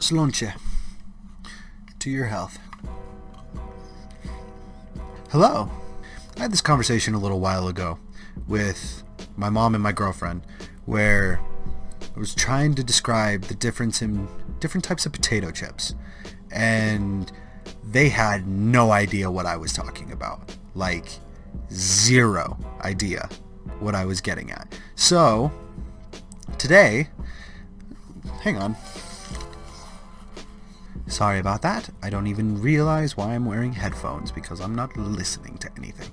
Slunche. To your health. Hello. I had this conversation a little while ago with my mom and my girlfriend where I was trying to describe the difference in different types of potato chips, and they had no idea what I was talking about. Like, zero idea what I was getting at. So, today, hang on. Sorry about that. I don't even realize why I'm wearing headphones because I'm not listening to anything.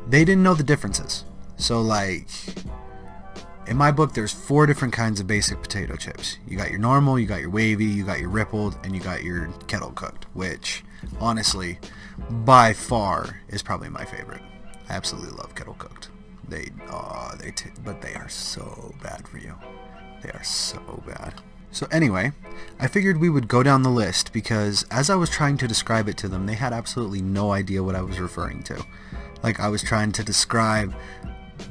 They didn't know the differences. So, like, in my book, there's 4 different kinds of basic potato chips. You got your normal, you got your wavy, you got your rippled, and you got your kettle cooked, which, honestly, by far is probably my favorite. I absolutely love kettle cooked. But they are so bad for you. They are so bad. So anyway, I figured we would go down the list because as I was trying to describe it to them, they had absolutely no idea what I was referring to. Like, I was trying to describe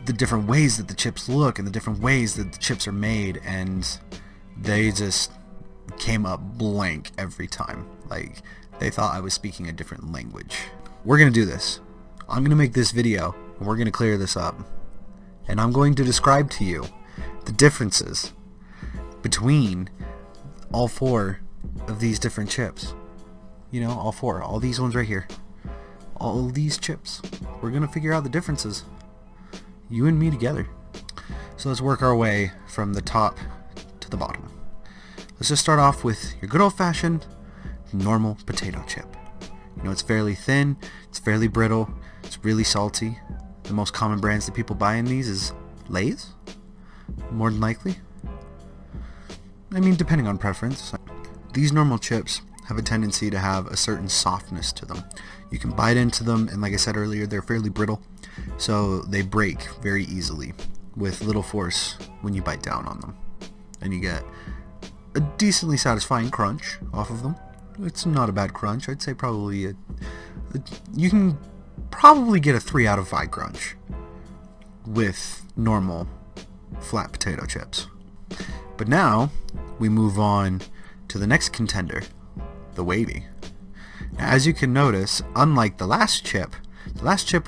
the different ways that the chips look and the different ways that the chips are made, and they just came up blank every time. Like, they thought I was speaking a different language. We're going to do this. I'm going to make this video, and we're going to clear this up. And I'm going to describe to you the differences between all 4 of these different chips. You know, all 4. All these ones right here. All these chips. We're going to figure out the differences. You and me together. So let's work our way from the top to the bottom. Let's just start off with your good old-fashioned normal potato chip. You know, it's fairly thin, it's fairly brittle, it's really salty. The most common brands that people buy in these is Lay's, more than likely. I mean, depending on preference. These normal chips have a tendency to have a certain softness to them. You can bite into them, and like I said earlier, they're fairly brittle, so they break very easily with little force when you bite down on them. And you get a decently satisfying crunch off of them. It's not a bad crunch. I'd say probably you can probably get a 3 out of 5 crunch with normal flat potato chips. But now we move on to the next contender, the wavy. Now, as you can notice, unlike the last chip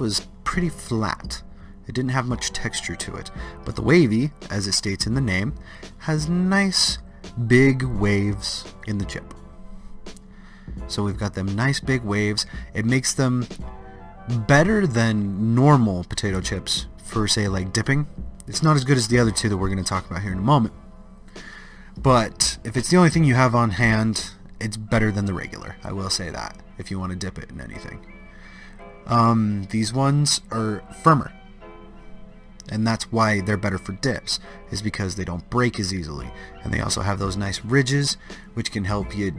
was pretty flat. It didn't have much texture to it. But the wavy, as it states in the name, has nice big waves in the chip. So we've got them nice big waves. It makes them better than normal potato chips for, say, like dipping. It's not as good as the other 2 that we're going to talk about here in a moment. But if it's the only thing you have on hand, it's better than the regular. I will say that, if you want to dip it in anything. These ones are firmer. And that's why they're better for dips, is because they don't break as easily. And they also have those nice ridges, which can help you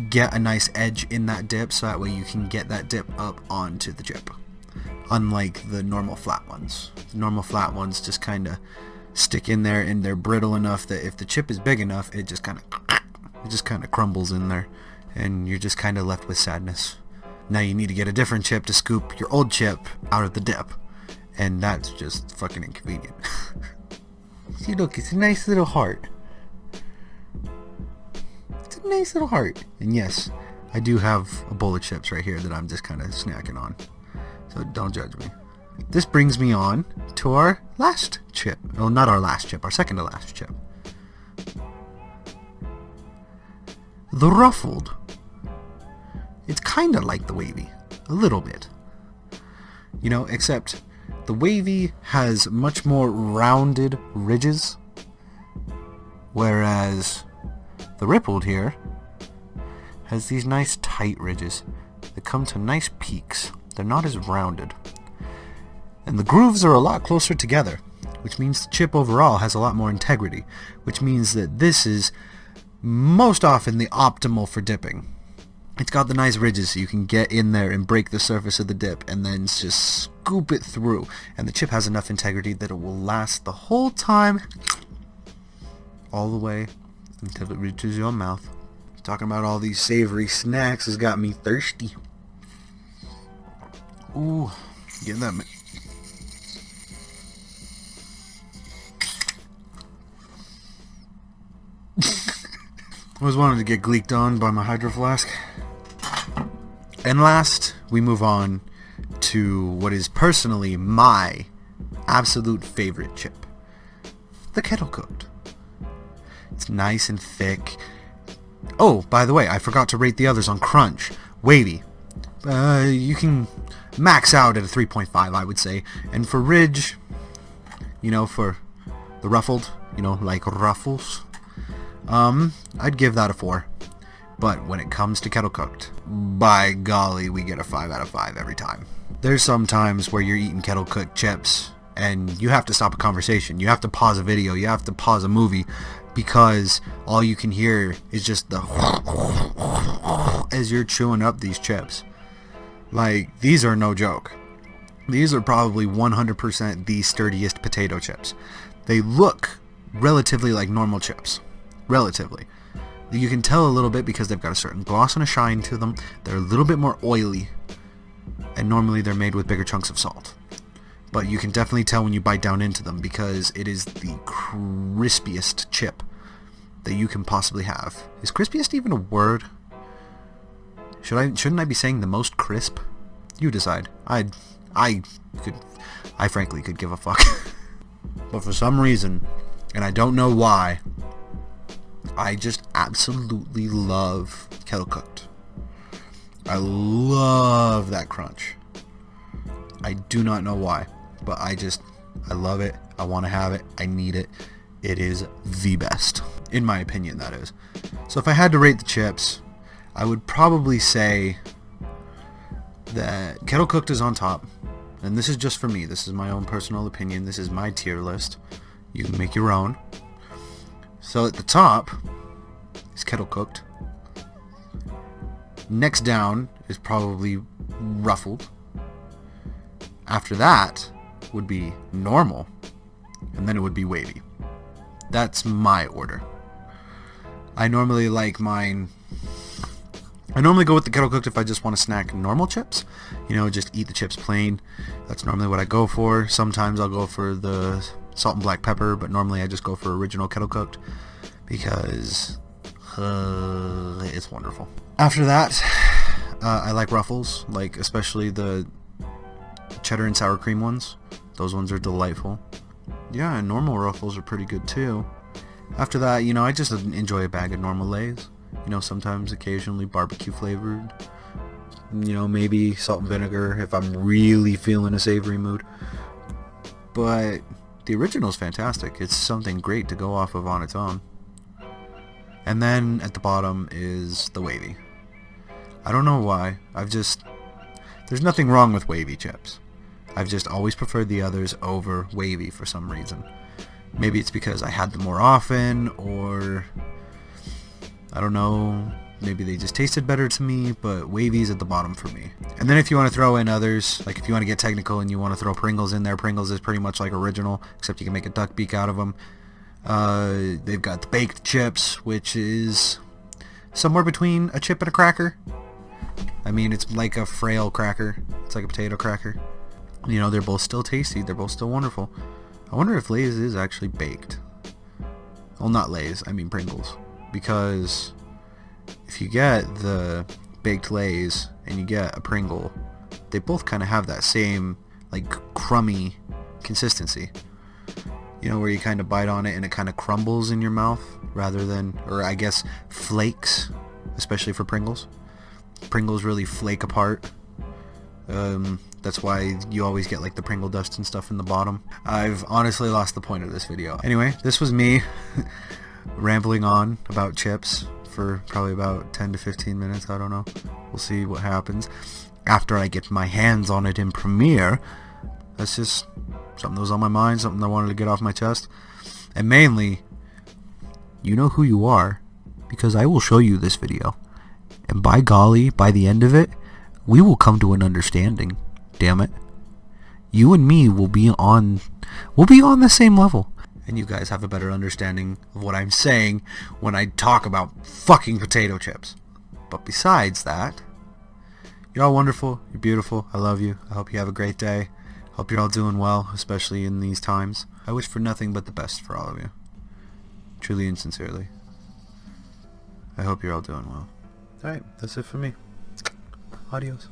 get a nice edge in that dip, so that way you can get that dip up onto the chip. Unlike the normal flat ones. The normal flat ones just kind of stick in there, and they're brittle enough that if the chip is big enough, it just kind of crumbles in there, and you're just kind of left with sadness. Now you need to get a different chip to scoop your old chip out of the dip, and that's just fucking inconvenient. See, look, it's a nice little heart. It's a nice little heart. And yes, I do have a bowl of chips right here that I'm just kind of snacking on, so don't judge me. This brings me on to our last chip. Well, not our last chip, our second to last chip. The ruffled. It's kind of like the wavy, a little bit. You know, except the wavy has much more rounded ridges, whereas the rippled here has these nice tight ridges that come to nice peaks. They're not as rounded. And the grooves are a lot closer together, which means the chip overall has a lot more integrity, which means that this is most often the optimal for dipping. It's got the nice ridges so you can get in there and break the surface of the dip and then just scoop it through. And the chip has enough integrity that it will last the whole time, all the way until it reaches your mouth. Talking about all these savory snacks has got me thirsty. Ooh, get that. Always wanted to get gleeked on by my hydro flask. And last, we move on to what is personally my absolute favorite chip. The kettle cooked. It's nice and thick. Oh, by the way, I forgot to rate the others on crunch. Wavy. You can max out at a 3.5, I would say. And for ridge, you know, for the ruffled, you know, like ruffles, I'd give that a 4. But when it comes to kettle cooked, by golly, we get a 5 out of 5 every time. There's some times where you're eating kettle cooked chips and you have to stop a conversation. You have to pause a video. You have to pause a movie because all you can hear is just the as you're chewing up these chips. Like, these are no joke. These are probably 100% the sturdiest potato chips. They look relatively like normal chips. Relatively. You can tell a little bit because they've got a certain gloss and a shine to them. They're a little bit more oily. And normally they're made with bigger chunks of salt. But you can definitely tell when you bite down into them because it is the crispiest chip that you can possibly have. Is crispiest even a word? Shouldn't I be saying the most crisp? You decide. I frankly could give a fuck. But for some reason, and I don't know why, I just absolutely love kettle cooked. I love that crunch. I do not know why, but I love it. I want to have it. I need it. It is the best. In my opinion, that is. So if I had to rate the chips, I would probably say that kettle cooked is on top. And this is just for me. This is my own personal opinion. This is my tier list. You can make your own. So at the top is kettle cooked. Next down is probably ruffled. After that would be normal. And then it would be wavy. That's my order. I normally like mine. I normally go with the kettle cooked if I just want to snack normal chips. You know, just eat the chips plain. That's normally what I go for. Sometimes I'll go for the salt and black pepper, but normally I just go for original kettle cooked because it's wonderful. After that, I like ruffles, like especially the cheddar and sour cream ones. Those ones are delightful. Yeah, and normal ruffles are pretty good too. After that, you know, I just enjoy a bag of normal Lay's. You know, sometimes occasionally barbecue flavored. You know, maybe salt and vinegar if I'm really feeling a savory mood. But the original is fantastic. It's something great to go off of on its own. And then at the bottom is the wavy. I don't know why. There's nothing wrong with wavy chips. I've just always preferred the others over wavy for some reason. Maybe it's because I had them more often, or I don't know, maybe they just tasted better to me, but wavy's at the bottom for me. And then if you want to throw in others, like if you want to get technical and you want to throw Pringles in there, Pringles is pretty much like original, except you can make a duck beak out of them. They've got the baked chips, which is somewhere between a chip and a cracker. I mean, it's like a frail cracker. It's like a potato cracker. You know, they're both still tasty. They're both still wonderful. I wonder if Lay's is actually baked. Well, not Lay's, I mean Pringles. Because if you get the baked Lay's and you get a Pringle, they both kind of have that same, like, crummy consistency. You know, where you kind of bite on it and it kind of crumbles in your mouth rather than, or I guess flakes, especially for Pringles. Pringles really flake apart. That's why you always get like the Pringle dust and stuff in the bottom. I've honestly lost the point of this video. Anyway, this was me rambling on about chips for probably about 10 to 15 minutes. I don't know. We'll see what happens after I get my hands on it in Premiere. That's just something that was on my mind, something I wanted to get off my chest. And mainly, you know who you are, because I will show you this video. And by golly, by the end of it, we will come to an understanding. Damn it. You and me will be on the same level. And you guys have a better understanding of what I'm saying when I talk about fucking potato chips. But besides that, you're all wonderful, you're beautiful, I love you, I hope you have a great day. Hope you're all doing well, especially in these times. I wish for nothing but the best for all of you. Truly and sincerely. I hope you're all doing well. Alright, that's it for me. Adios.